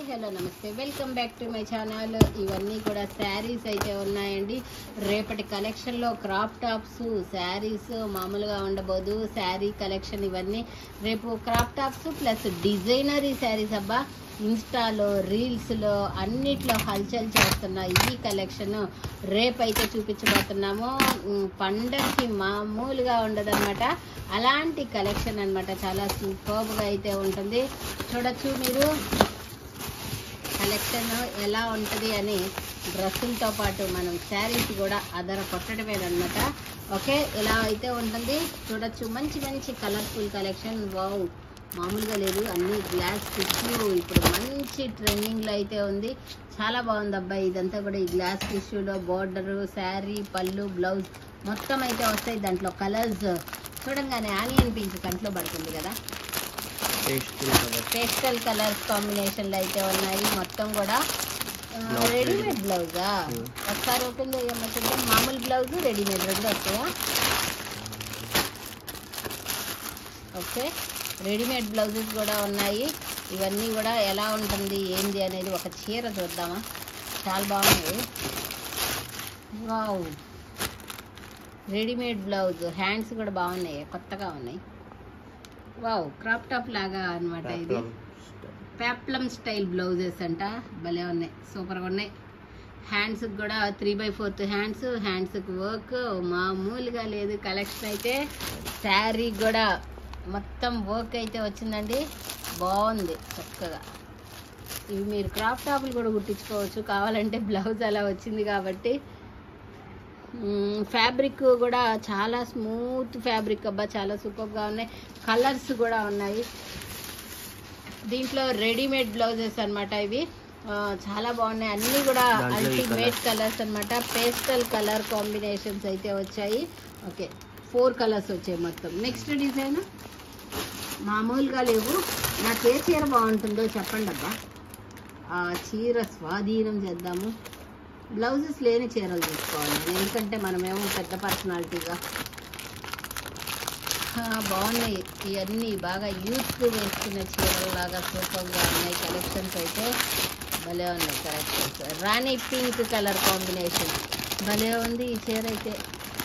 Hello నమస్తే, welcome back to my channel. ఇవన్నీ కూడా శారీస్ అయితే ఉన్నాయండి. రేపటి కలెక్షన్లో క్రాప్ టాప్స్, శారీస్ మామూలుగా ఉండబోదు. శారీ కలెక్షన్ ఇవన్నీ రేపు crop tops plus designery saris. అబ్బా, ఇన్స్టాలో రీల్స్లో అన్నిట్లో హల్చల్ చేస్తున్న ఈ కలెక్షన్ రేపైతే చూపించబోతున్నాము. పండగకి మామూలుగా ఉండదన్నమాట. అలాంటి కలెక్షన్ అన్నమాట. చాలా సూపర్గా అయితే ఉంటుంది. చూడొచ్చు మీరు కలెక్షన్ ఎలా ఉంటుంది అని. డ్రెస్సులతో పాటు మనం శారీస్ కూడా అదర కొట్టడమేనమాట. ఓకే, ఇలా అయితే ఉంటుంది. చూడొచ్చు మంచి మంచి కలర్ఫుల్ కలెక్షన్. వావ్, మామూలుగా లేదు. అన్ని గ్లాస్ టిష్యూ ఇప్పుడు మంచి ట్రెండింగ్లో అయితే ఉంది. చాలా బాగుంది అబ్బాయి. ఇదంతా కూడా ఈ గ్లాస్ టిష్యూలో బోర్డరు, శారీ, పళ్ళు, బ్లౌజ్ మొత్తం అయితే వస్తాయి. దాంట్లో కలర్స్ చూడంగానే ఆనియన్ పింక్ కంట్లో పడుతుంది కదా. పేస్టల్ కలర్స్ కాంబినేషన్లో అయితే ఉన్నాయి. మొత్తం కూడా రెడీమేడ్ బ్లౌజా? ఒకసారి ఓపెన్ చేయమంటే మామూలు బ్లౌజ్ రెడీమేడ్ రెండు వస్తాయా? ఓకే, రెడీమేడ్ బ్లౌజెస్ కూడా ఉన్నాయి. ఇవన్నీ కూడా ఎలా ఉంటుంది ఏంది అనేది ఒక చీర చూద్దామా. చాలా బాగుంది. Wow, readymade blouse. హ్యాండ్స్ కూడా బాగున్నాయి, కొత్తగా ఉన్నాయి. వావ్, క్రాప్ టాప్ లాగా అనమాట. ఇది పెప్లం స్టైల్ బ్లౌజెస్ అంట. భలే ఉన్నాయి, సూపర్గా ఉన్నాయి. హ్యాండ్స్కి కూడా 3/4 హ్యాండ్స్. హ్యాండ్స్కి వర్క్ మామూలుగా లేదు. కలెక్షన్ అయితే శారీ కూడా మొత్తం వర్క్ అయితే వచ్చిందండి. బాగుంది చక్కగా. ఇవి మీరు క్రాప్ టాప్లు కూడా కుట్టించుకోవచ్చు కావాలంటే. బ్లౌజ్ అలా వచ్చింది కాబట్టి. ఫ్యాబ్రిక్ కూడా చాలా స్మూత్ ఫ్యాబ్రిక్. అబ్బా, చాలా సూపర్గా ఉన్నాయి. కలర్స్ కూడా ఉన్నాయి దీంట్లో. రెడీమేడ్ బ్లౌజెస్ అనమాట ఇవి. చాలా బాగున్నాయి. అన్నీ కూడా అల్టిమేట్ కలర్స్ అనమాట. పేస్టల్ కలర్ కాంబినేషన్స్ అయితే వచ్చాయి. ఓకే, 4 కలర్స్ వచ్చాయి మొత్తం. నెక్స్ట్ డిజైన్ మామూలుగా లేవు. నాకు ఏ చీర బాగుంటుందో చెప్పండి అబ్బా. ఆ చీర స్వాధీనం చేద్దాము. బ్లౌజెస్ లేని చీరలు తీసుకోవాలి, ఎందుకంటే మనమేమో పెద్ద పర్సనాలిటీగా. బాగున్నాయి ఇవన్నీ. బాగా యూత్కు వేసుకునే చీరలు లాగా సూపర్గా ఉన్నాయి. కలెక్షన్స్ అయితే భలే ఉన్నాయి. కలెక్షన్స్ రాణి పింక్ కలర్ కాంబినేషన్ భలే ఉంది. ఈ చీర అయితే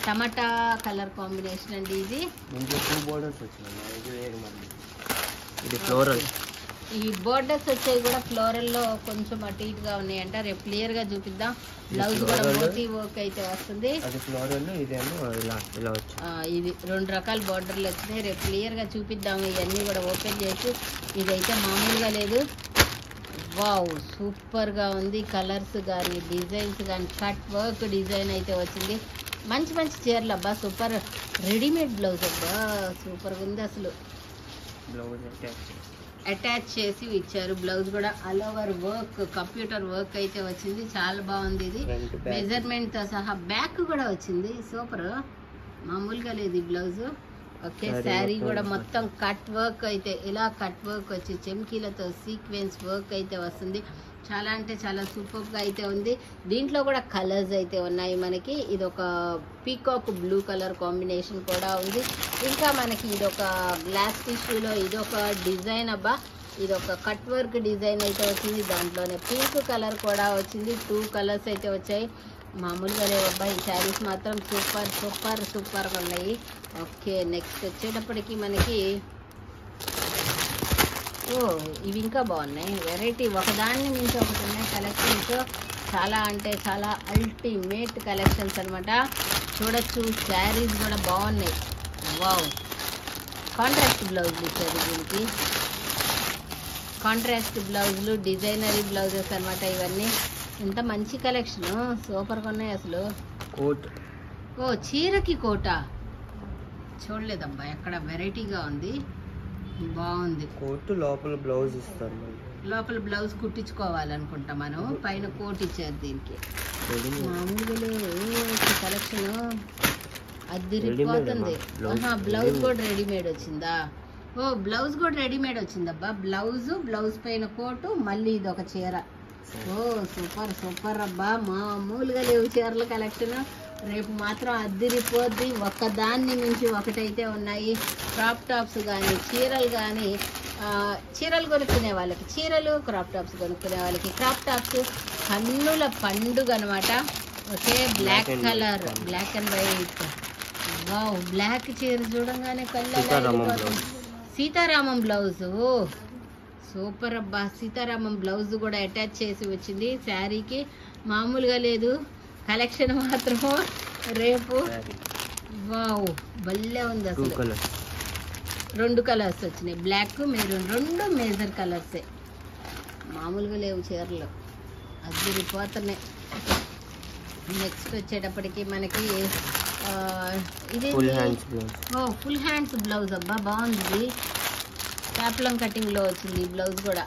టమాటా కలర్ కాంబినేషన్ అండి. ఇది ఫ్లోరల్. ఈ బోర్డర్స్ వచ్చేవి కూడా ఫ్లోరల్లో కొంచెం అటు ఇటుగా ఉన్నాయంట. రేపు క్లియర్గా చూపిద్దాం. బ్లౌజ్ కూడా మోతీ వర్క్ అయితే వస్తుంది. ఇది 2 రకాల బోర్డర్లు వచ్చినాయి. రేపు క్లియర్గా చూపిద్దాము. ఇవన్నీ కూడా ఓపెన్ చేసి. ఇదైతే మామూలుగా లేదు. వావ్, సూపర్గా ఉంది. కలర్స్ కానీ డిజైన్స్ కానీ కట్ వర్క్ డిజైన్ అయితే వచ్చింది. మంచి మంచి చీరలు అబ్బా. సూపర్. రెడీమేడ్ బ్లౌజ్ అబ్బా, సూపర్గా ఉంది అసలు. అటాచ్ చేసి ఇచ్చారు. బ్లౌజ్ కూడా all over work, computer work అయితే వచ్చింది. చాలా బాగుంది. ఇది మెజర్మెంట్ తో సహా బ్యాక్ కూడా వచ్చింది. సూపర్, మామూలుగా లేదు ఈ బ్లౌజ్. ఓకే, శారీ కూడా మొత్తం కట్ వర్క్ అయితే ఇలా కట్ వర్క్ వచ్చి చెమ్కీలతో సీక్వెన్స్ వర్క్ అయితే వస్తుంది. చాలా అంటే చాలా సూపర్గా అయితే ఉంది. దీంట్లో కూడా కలర్స్ అయితే ఉన్నాయి మనకి. ఇది ఒక పీకాక్ బ్లూ కలర్ కాంబినేషన్ కూడా ఉంది. ఇంకా మనకి ఇదొక గ్లాస్ టిష్యూలో ఇదొక డిజైన్. అబ్బా, ఇదొక కట్ వర్క్ డిజైన్ అయితే వచ్చింది. దాంట్లోనే పింక్ కలర్ కూడా వచ్చింది. 2 కలర్స్ అయితే వచ్చాయి. మామూలుగా లేవబ్బా. ఈ శారీస్ మాత్రం సూపర్ సూపర్ సూపర్గా ఉన్నాయి. ఓకే, నెక్స్ట్ వచ్చేటప్పటికి మనకి ఇవి ఇంకా బాగున్నాయి. వెరైటీ ఒకదాన్ని మించి ఒకటి ఉన్నాయి కలెక్షన్స్. చాలా అంటే చాలా అల్టిమేట్ కలెక్షన్స్ అనమాట. చూడొచ్చు శారీస్ కూడా బాగున్నాయి. వావ్, కాంట్రాస్ట్ బ్లౌజులు ఇచ్చారు దీనికి. కాంట్రాస్ట్ బ్లౌజులు, డిజైనరీ బ్లౌజెస్ అనమాట ఇవన్నీ. ఇంత మంచి కలెక్షన్, సూపర్గా ఉన్నాయి అసలు. కోట్. ఓ, చీరకి కోటా చూడలేదబ్బా ఎక్కడ. వెరైటీగా ఉంది, బాగుంది. కోట్ లోపల బ్లౌజ్ ఇస్తారు. లోపల బ్లౌజ్ కుట్టించుకోవాలనుకుంటా మనం. పైన కోట్ ఇచ్చారు దీనికి. మామూలుగా కలెక్షన్ అదిరిపోతుంది. బ్లౌజ్ కూడా రెడీమేడ్ వచ్చిందా? ఓ, బ్లౌజ్ కూడా రెడీమేడ్ వచ్చిందబ్బా. బ్లౌజ్ పైన కోటు, మళ్ళీ ఇది ఒక చీర. ఓ, సూపర్ సూపర్ అబ్బా. మామూలుగా లేవు చీరల కలెక్షన్. రేపు మాత్రం అద్దిరిపోద్ది. ఒక్కదాన్ని మించి ఒకటైతే ఉన్నాయి. క్రాప్ టాప్స్ కానీ చీరలు కానీ చీరలు కొనుక్కునే వాళ్ళకి చీరలు, క్రాప్ టాప్స్ కొనుక్కునే వాళ్ళకి క్రాప్ టాప్స్. కన్నుల పండుగ అనమాట. Okay, black colour, black and white. Wow, black చీర చూడంగానే కళ్ళ సీతారామం బ్లౌజ్. ఓ సూపర్ అబ్బా, సీతారామం బ్లౌజ్ కూడా అటాచ్ చేసి వచ్చింది శారీకి. మామూలుగా లేదు కలెక్షన్ మాత్రము రేపు. వావ్, భలే ఉంది అసలు. 2 కలర్స్ వచ్చినాయి, బ్లాక్ మెరూన్, 2 మేజర్ కలర్సే. మామూలుగా లేవు చీరలు, అదిరిపోతున్నాయి. నెక్స్ట్ వచ్చేటప్పటికి మనకి ఇది ఫుల్ హ్యాండ్స్ బ్లౌజ్. అబ్బా బాగుంది, ప్యాప్లం కటింగ్లో వచ్చింది ఈ బ్లౌజ్ కూడా.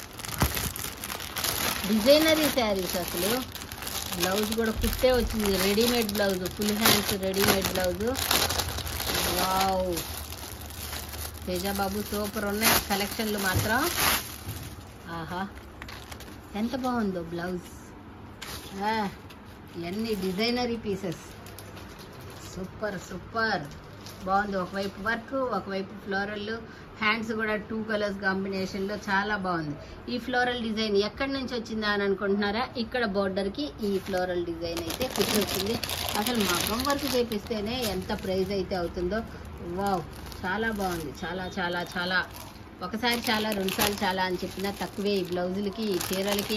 డిజైనరీ శారీస్ అసలు. బ్లౌజ్ కూడా కుట్టే వచ్చింది, readymade blouse, full hands readymade blouse. Wow Tejababu super ఉన్నాయి కలెక్షన్లు మాత్రం. ఆహా ఎంత బాగుందో బ్లౌజ్. ఇవన్నీ డిజైనరీ పీసెస్, సూపర్ సూపర్ బాగుంది. ఒకవైపు వర్క్, ఒకవైపు ఫ్లోరల్. హ్యాండ్స్ కూడా 2 కలర్స్ కాంబినేషన్లో చాలా బాగుంది. ఈ ఫ్లోరల్ డిజైన్ ఎక్కడి నుంచి వచ్చిందా అని అనుకుంటున్నారా? ఇక్కడ బోర్డర్కి ఈ ఫ్లోరల్ డిజైన్ అయితే కుట్టి వచ్చింది. అసలు మగ్గం వర్క్ చేపిస్తేనే ఎంత ప్రైస్ అయితే అవుతుందో. వావ్ చాలా బాగుంది, చాలా చాలా చాలా. ఒకసారి చాలా, 2 సార్లు చాలా అని చెప్పినా తక్కువే. ఈ బ్లౌజులకి, ఈ చీరలకి,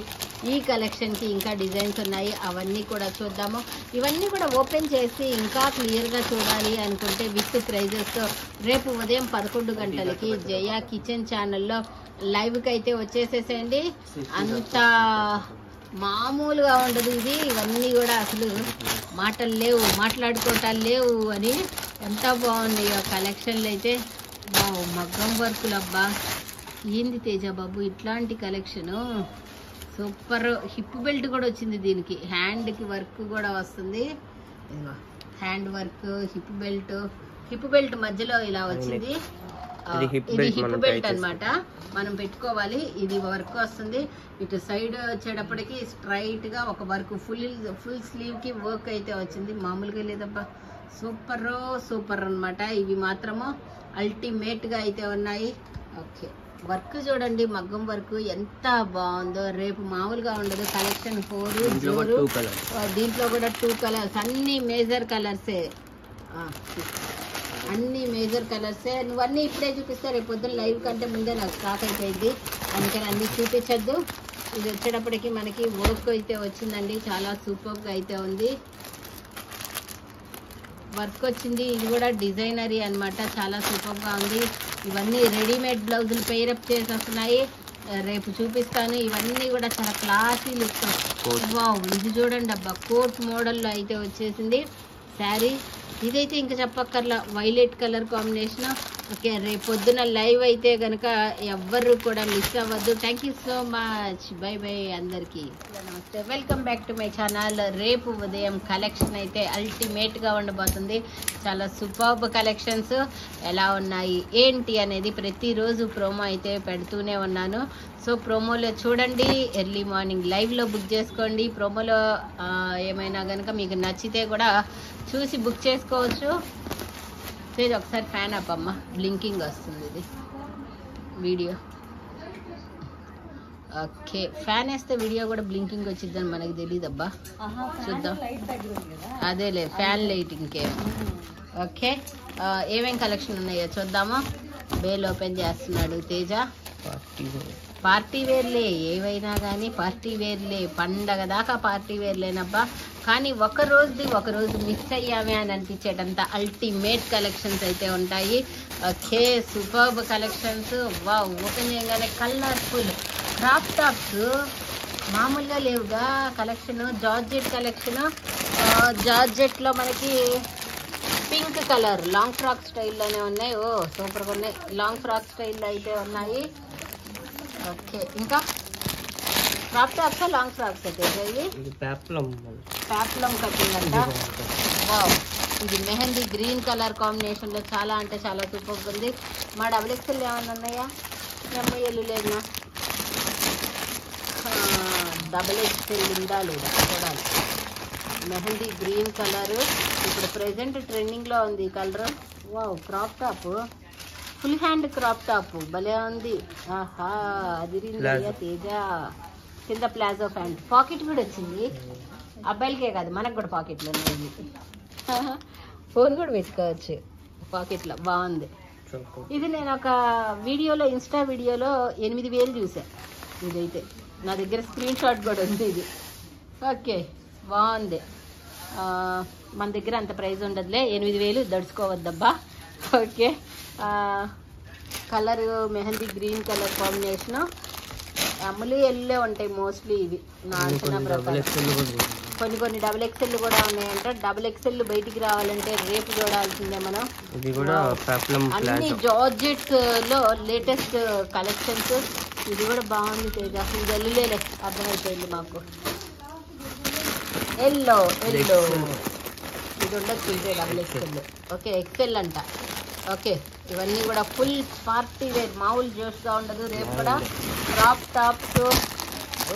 ఈ కలెక్షన్కి ఇంకా డిజైన్స్ ఉన్నాయి, అవన్నీ కూడా చూద్దాము. ఇవన్నీ కూడా ఓపెన్ చేసి ఇంకా క్లియర్గా చూడాలి అనుకుంటే విత్ ప్రైజెస్తో రేపు ఉదయం 11 గంటలకి జయ కిచెన్ ఛానల్లో లైవ్కి అయితే వచ్చేసేసేయండి. అంత మామూలుగా ఉండదు ఇది. ఇవన్నీ కూడా అసలు మాటలు లేవు, మాట్లాడుకోవటాలు లేవు అని ఎంత బాగున్నాయి ఆ కలెక్షన్లు అయితే. మగ్గం వర్కులు అబ్బా, ఏంది తేజాబాబు ఇట్లాంటి కలెక్షను, సూపర్. హిప్ బెల్ట్ కూడా వచ్చింది దీనికి, హ్యాండ్కి వర్క్ కూడా వస్తుంది. హ్యాండ్ వర్క్, హిప్ బెల్ట్ మధ్యలో ఇలా వచ్చింది. ఇది హిప్ బెల్ట్ అన్నమాట, మనం పెట్టుకోవాలి. ఇది వర్క్ వస్తుంది. ఇటు సైడ్ వచ్చేటప్పటికి స్ట్రైట్ గా ఒక వర్క్, ఫుల్ స్లీవ్ కి వర్క్ అయితే వచ్చింది. మామూలుగా లేదబ్బా, సూపర్ సూపర్ అన్నమాట. ఇవి మాత్రము అల్టిమేట్ గా అయితే ఉన్నాయి. ఓకే, వర్క్ చూడండి, మగ్గం వర్క్ ఎంత బాగుందో. రేపు మామూలుగా ఉండదు కలెక్షన్. 4 దీంట్లో కూడా 2 కలర్స్, అన్ని మేజర్ కలర్సే, అన్ని మేజర్ కలర్సే. నువ్వన్నీ ఇప్పుడే చూపిస్తే రేపు పొద్దున్న లైవ్ కంటే ముందే నాకు స్టాక్ అయిపోయింది, అందుకని అన్ని చూపించద్దు. ఇది వచ్చేటప్పటికి మనకి వర్క్ అయితే వచ్చిందండి, చాలా సూపర్గా అయితే ఉంది. వర్క్ వచ్చింది, ఇది కూడా డిజైనరీ అన్నమాట, చాలా సూపర్గా ఉంది. ఇవన్నీ రెడీమేడ్ బ్లౌజులు పెయిరప్ చేసి వస్తున్నాయి, రేపు చూపిస్తాను. ఇవన్నీ కూడా చాలా క్లాసీ లుక్. వావ్, ఇది చూడండి అబ్బా, కోట్ మోడల్లో అయితే వచ్చేసింది శారీ. ఇదైతే ఇంకా చెప్పక్కర్లా, వైలెట్ కలర్ కాంబినేషన్. ఓకే, రేపు పొద్దున లైవ్ అయితే కనుక ఎవ్వరు కూడా మిస్ అవ్వద్దు. Thank you so much, bye by అందరికీ, నమస్తే, welcome back to my channel. రేపు ఉదయం కలెక్షన్ అయితే అల్టిమేట్గా ఉండబోతుంది. చాలా సూపర్బ్ కలెక్షన్స్. ఎలా ఉన్నాయి ఏంటి అనేది ప్రతిరోజు ప్రోమో అయితే పెడుతూనే ఉన్నాను. సో ప్రోమోలో చూడండి, ఎర్లీ మార్నింగ్ లైవ్లో బుక్ చేసుకోండి. ప్రోమోలో ఏమైనా కనుక మీకు నచ్చితే కూడా చూసి బుక్ చేసుకోవచ్చు. తేజ్ ఒకసారి ఫ్యాన్ అప్ అమ్మ, బ్లింకింగ్ వస్తుంది ఇది వీడియో. ఓకే, ఫ్యాన్ వేస్తే వీడియో కూడా బ్లింకింగ్ వచ్చిద్దని మనకు తెలియదు అబ్బా, చూద్దాం. అదేలే ఫ్యాన్ లైటింగ్కే. ఓకే, ఏమేం కలెక్షన్ ఉన్నాయో చూద్దాము. బేల్ ఓపెన్ చేస్తున్నాడు తేజ. పార్టీ వేర్లే, ఏవైనా కానీ పార్టీ వేర్లే, పండగ దాకా పార్టీ వేర్లేనబ్బా. కానీ ఒకరోజు మిస్ అయ్యామే అని అనిపించేటంత అల్టిమేట్ కలెక్షన్స్ అయితే ఉంటాయి. Okay, superb collections. Wow, open చేయగానే కలర్ఫుల్ క్రాప్ టాప్స్ మామూలుగా లేవుగా కలెక్షన్. జార్జెట్ కలెక్షన్, జార్జెట్లో మనకి పింక్ కలర్ లాంగ్ ఫ్రాక్ స్టైల్లోనే ఉన్నాయి. ఓ సూపర్గా ఉన్నాయి, లాంగ్ ఫ్రాక్ స్టైల్లో అయితే ఉన్నాయి. ఓకే, ఇంకా క్రాప్ టాప్స్, లాంగ్ ఫ్రాక్స్ అయితే ఇవి ప్యాప్లం కటింగ్ అంట. వావ్, ఇది మెహందీ గ్రీన్ కలర్ కాంబినేషన్లో చాలా అంటే చాలా సూపర్గా ఉంది. మా XXL ఏమన్నా ఉన్నాయా? ఎంఐఎల్ లేదునా? XXL ఉందా లేదా చూడాలి. మెహందీ గ్రీన్ కలర్ ఇప్పుడు ప్రెజెంట్ ట్రెండింగ్లో ఉంది ఈ colour. Wow, crop top full hand crop top భలే ఉంది. ఆహా అదిరిందయ్యా తేజ. కింద ప్లాజో ప్యాంట్, పాకెట్ కూడా వచ్చింది. అబ్బాయిలకే కాదు మనకు కూడా పాకెట్లు ఉన్నాయి. ఫోన్ కూడా పెట్టుకోవచ్చు పాకెట్లో, బాగుంది. ఇది నేను ఒక వీడియోలో, ఇన్స్టా వీడియోలో 8,000 చూసా. ఇదైతే నా దగ్గర స్క్రీన్ షాట్ కూడా ఉంది ఇది. ఓకే బాగుంది. మన దగ్గర అంత ప్రైస్ ఉండదులే, 8,000 దడుచుకోవద్దబ్బా. Okay colour mehndi green colour combination. అమలు ఎల్లో ఉంటాయి మోస్ట్లీ ఇవి నా అంచనా ప్రకారం. కొన్ని డబుల్ ఎక్సెల్ కూడా ఉన్నాయంట. డబుల్ ఎక్సెల్ బయటికి రావాలంటే రేపు చూడాల్సిందే మనం. అన్ని జార్జెట్స్ లో లేటెస్ట్ కలెక్షన్స్. ఇది కూడా బాగుంది తేజ. ఇది ఎల్లులేలే, అర్థమైపోయింది మాకు. ఎల్లో ఎల్లో ఇది ఉండొచ్చు ఇదే డబుల్ ఎక్సెల్. ఓకే ఎక్సెల్ అంట. ఓకే ఇవన్నీ కూడా ఫుల్ పార్టీ వేర్, మామూలు జోష్గా ఉండదు. రేపు కూడా క్రాప్ టాప్స్. ఓ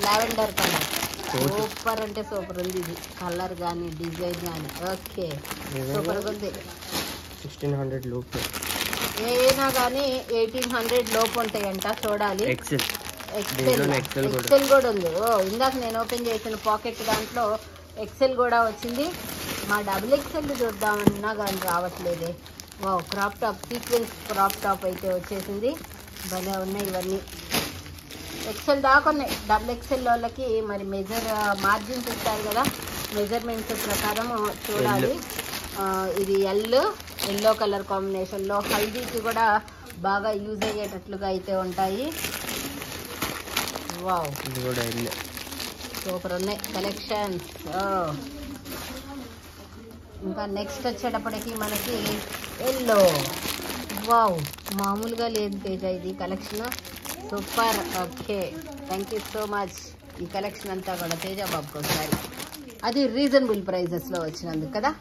లావెండర్ కలర్ సూపర్ అంటే సూపర్ ఉంది. ఇది కలర్ కానీ డిజైన్ కానీ ఓకే సూపర్గా ఉంది. 1600 లోపు ఏనా కానీ 1800 లోపు ఉంటాయంట. చూడాలి. ఎక్సెల్ కూడా ఉంది. ఓ ఇందాక నేను ఓపెన్ చేసిన పాకెట్ దాంట్లో ఎక్సెల్ కూడా వచ్చింది. మా డబుల్ ఎక్సెల్ చూద్దామన్నా కానీ రావట్లేదే. వా crop top, sequence crop top అయితే వచ్చేసింది. భలే ఉన్నాయి ఇవన్నీ. ఎక్సెల్ దాకా ఉన్నాయి. డబుల్ ఎక్సెల్ వాళ్ళకి మరి మార్జిన్స్ ఇస్తారు కదా, మెజర్మెంట్స్ ప్రకారం చూడాలి. ఇది ఎల్లో కలర్ కాంబినేషన్లో హల్దీకి కూడా బాగా యూజ్ అయ్యేటట్లుగా అయితే ఉంటాయి. వావ్ సూపర్ ఉన్నాయి కలెక్షన్స్. ఇంకా నెక్స్ట్ వచ్చేటప్పటికి మనకి ఎల్లో. వావ్ మామూలుగా లేదు తేజ ఇది collection. Super. Okay thank you so much. ఈ కలెక్షన్ అంతా కూడా తేజ బాబుకి ఒకసారి, అది రీజనబుల్ ప్రైజెస్లో వచ్చినందుకు కదా.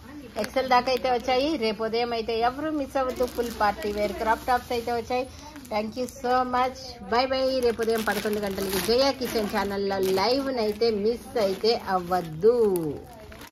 ఎక్సెల్ దాకా అయితే వచ్చాయి. రేపు ఉదయం అయితే ఎవరు మిస్ అవ్వద్దు. Full party wear crop tops అయితే వచ్చాయి. Thank you so much. Bye bye. రేపు ఉదయం 11 గంటలకి జయ కిచెన్ ఛానల్లో లైవ్నైతే మిస్ అయితే అవ్వద్దు.